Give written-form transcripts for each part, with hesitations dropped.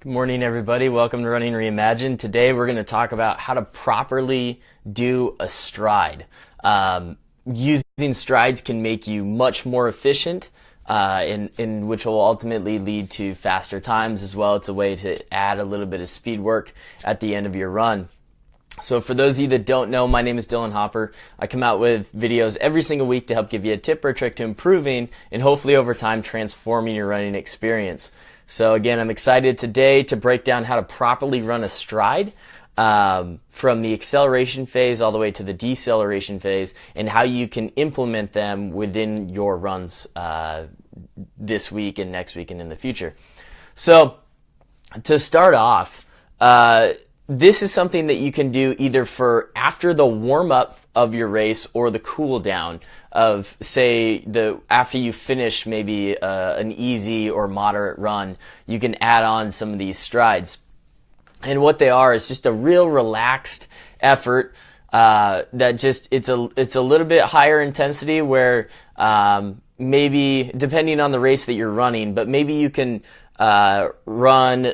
Good morning, everybody. Welcome to Running Reimagined. Today we're going to talk about how to properly do a stride. Using strides can make you much more efficient, in which will ultimately lead to faster times as well. It's a way to add a little bit of speed work at the end of your run. So for those of you that don't know, my name is Dylan Hopper. I come out with videos every single week to help give you a tip or a trick to improving and hopefully over time transforming your running experience. So again, I'm excited today to break down how to properly run a stride from the acceleration phase all the way to the deceleration phase and how you can implement them within your runs this week and next week and in the future. So to start off, this is something that you can do either for after the warm-up of your race or the cool down of, say, after you finish maybe an easy or moderate run. You can add on some of these strides. And what they are is just a real relaxed effort that just it's a little bit higher intensity where maybe depending on the race that you're running, but maybe you can run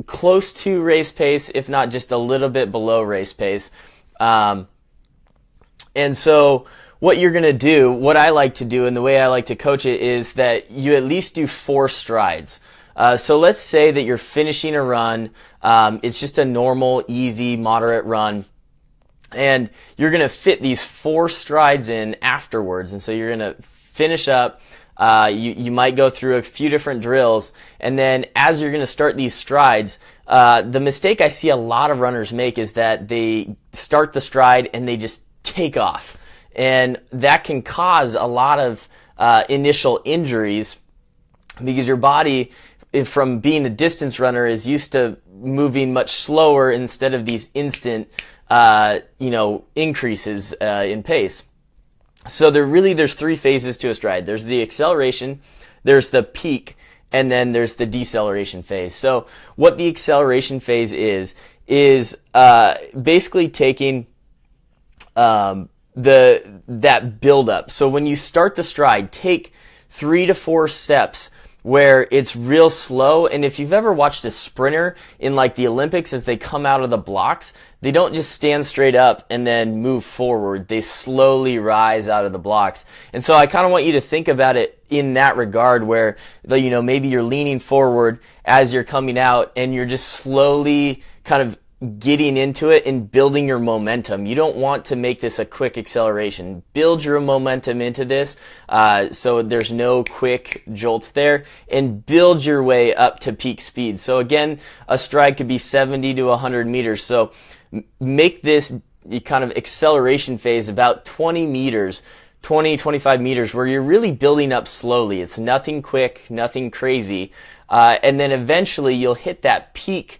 close to race pace, if not just a little bit below race pace. And so what you're going to do, what I like to do and the way I like to coach it is that you at least do 4 strides. So let's say that you're finishing a run. It's just a normal, easy, moderate run. And you're going to fit these 4 strides in afterwards. And so you're going to finish up. You might go through a few different drills, and then as you're going to start these strides, the mistake I see a lot of runners make is that they start the stride and they just take off. And that can cause a lot of initial injuries because your body, from being a distance runner, is used to moving much slower instead of these instant increases in pace. So there's 3 phases to a stride. There's the acceleration, there's the peak, and then there's the deceleration phase. So what the acceleration phase is basically taking that build up. So when you start the stride, take 3 to 4 steps where it's real slow. And if you've ever watched a sprinter in like the Olympics, as they come out of the blocks, they don't just stand straight up and then move forward. They slowly rise out of the blocks. And so I kind of want you to think about it in that regard where, maybe you're leaning forward as you're coming out and you're just slowly kind of getting into it and building your momentum. You don't want to make this a quick acceleration. Build your momentum into this so there's no quick jolts there, and build your way up to peak speed. So again, a stride could be 70 to 100 meters. So make this kind of acceleration phase about 20 meters, 25 meters, where you're really building up slowly. It's nothing quick, nothing crazy. And then eventually you'll hit that peak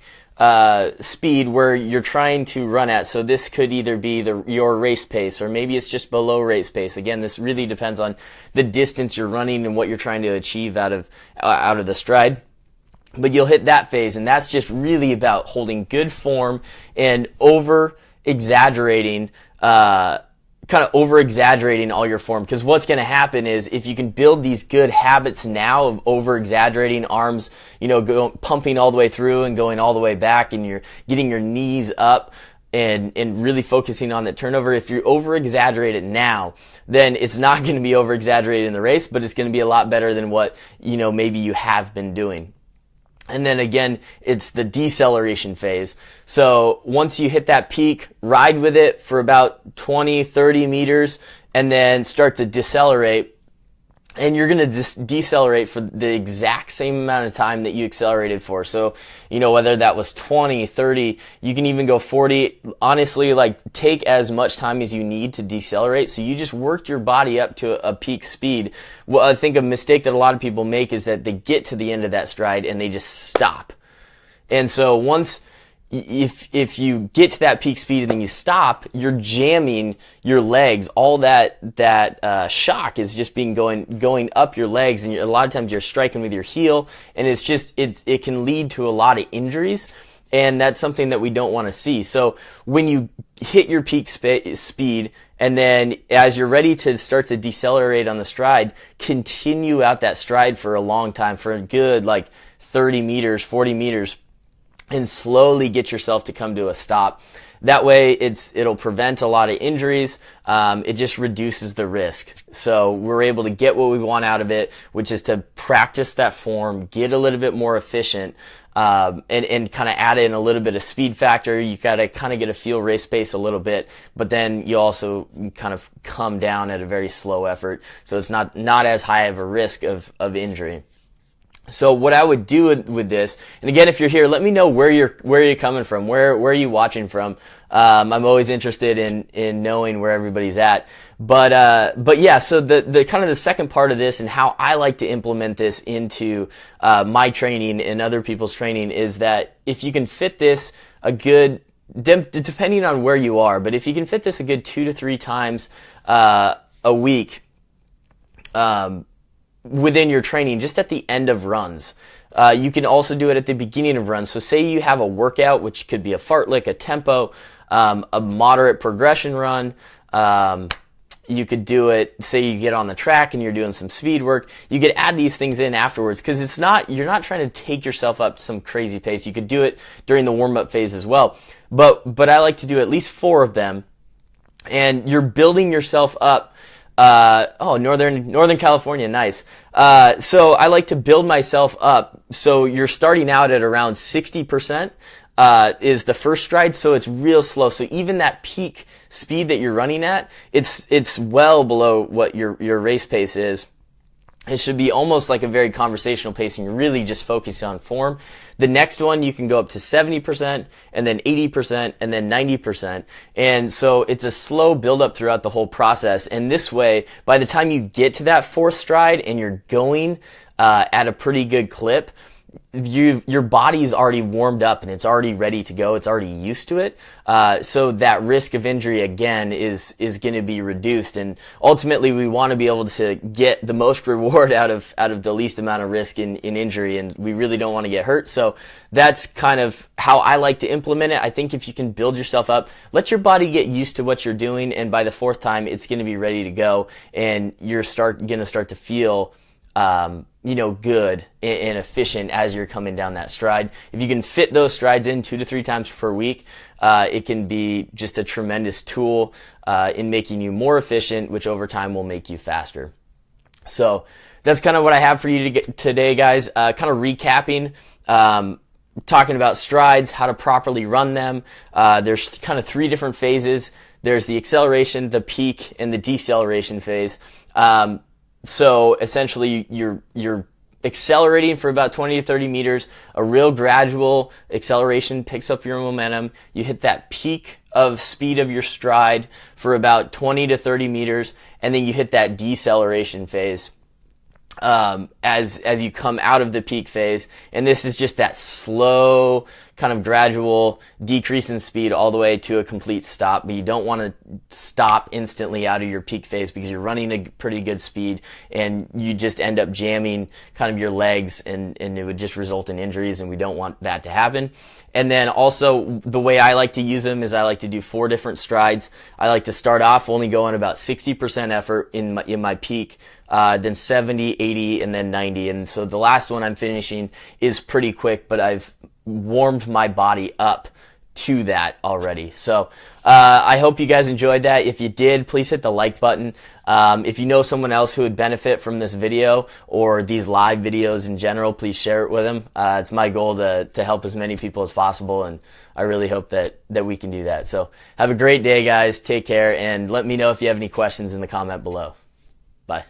speed where you're trying to run at. So this could either be your race pace, or maybe it's just below race pace. Again, this really depends on the distance you're running and what you're trying to achieve out of the stride. But you'll hit that phase, and that's just really about holding good form and over-exaggerating all your form. Because what's going to happen is if you can build these good habits now of over-exaggerating arms, pumping all the way through and going all the way back, and you're getting your knees up and really focusing on the turnover. If you over-exaggerate it now, then it's not going to be over-exaggerated in the race, but it's going to be a lot better than what, maybe you have been doing. And then again, it's the deceleration phase. So once you hit that peak, ride with it for about 20, 30 meters, and then start to decelerate. And you're going to decelerate for the exact same amount of time that you accelerated for. So, whether that was 20, 30, you can even go 40. Honestly, take as much time as you need to decelerate. So you just worked your body up to a peak speed. Well, I think a mistake that a lot of people make is that they get to the end of that stride and they just stop. And so if you get to that peak speed and then you stop, you're jamming your legs. All that shock is just going up your legs, and a lot of times you're striking with your heel, and it can lead to a lot of injuries, and that's something that we don't want to see. So when you hit your peak speed, and then as you're ready to start to decelerate on the stride, continue out that stride for a long time, for a good 30 meters, 40 meters. and slowly get yourself to come to a stop. That way it'll prevent a lot of injuries. It just reduces the risk. So we're able to get what we want out of it, which is to practice that form, get a little bit more efficient, and kind of add in a little bit of speed factor. You got to kind of get a feel race pace a little bit, but then you also kind of come down at a very slow effort. So it's not as high of a risk of injury. So what I would do with this, and again, if you're here, let me know where you're coming from, where are you watching from. I'm always interested in knowing where everybody's at. But yeah, so the kind of the second part of this and how I like to implement this into my training and other people's training is that if you can fit this a good, depending on where you are, but if you can fit this a good 2 to 3 times a week, within your training, just at the end of runs. You can also do it at the beginning of runs. So say you have a workout, which could be a fartlek, a tempo, a moderate progression run. You could do it, say you get on the track and you're doing some speed work. You could add these things in afterwards because you're not trying to take yourself up to some crazy pace. You could do it during the warm-up phase as well. But I like to do at least 4 of them, and you're building yourself up. Northern California, nice. So I like to build myself up. So you're starting out at around 60%, is the first stride. So it's real slow. So even that peak speed that you're running at, it's well below what your race pace is. It should be almost like a very conversational pace, and you're really just focused on form. The next one, you can go up to 70%, and then 80%, and then 90%. And so it's a slow build-up throughout the whole process. And this way, by the time you get to that 4th stride and you're going at a pretty good clip, your body's already warmed up and it's already ready to go. It's already used to it. So that risk of injury again is going to be reduced. And ultimately we want to be able to get the most reward out of the least amount of risk in injury. And we really don't want to get hurt. So that's kind of how I like to implement it. I think if you can build yourself up, let your body get used to what you're doing. And by the 4th time, it's going to be ready to go. And you're going to start to feel good and efficient as you're coming down that stride. If you can fit those strides in 2 to 3 times per week, it can be just a tremendous tool in making you more efficient, which over time will make you faster. So that's kind of what I have for you today, guys. Kind of recapping, talking about strides, how to properly run them. There's kind of 3 different phases. There's the acceleration, the peak, and the deceleration phase. So essentially you're accelerating for about 20 to 30 meters, a real gradual acceleration picks up your momentum. You hit that peak of speed of your stride for about 20 to 30 meters, and then you hit that deceleration phase as you come out of the peak phase. And this is just that slow kind of gradual decrease in speed all the way to a complete stop. But you don't want to stop instantly out of your peak phase because you're running a pretty good speed and you just end up jamming kind of your legs, and it would just result in injuries, and we don't want that to happen. And then also the way I like to use them is I like to do 4 different strides. I like to start off only going about 60% effort in my peak, then 70, 80, and then 90. And so the last one I'm finishing is pretty quick, but I've warmed my body up to that already. So I hope you guys enjoyed that. If you did, please hit the like button. If you know someone else who would benefit from this video or these live videos in general, please share it with them. It's my goal to help as many people as possible, and I really hope that we can do that. So have a great day, guys. Take care, and let me know if you have any questions in the comment below. Bye.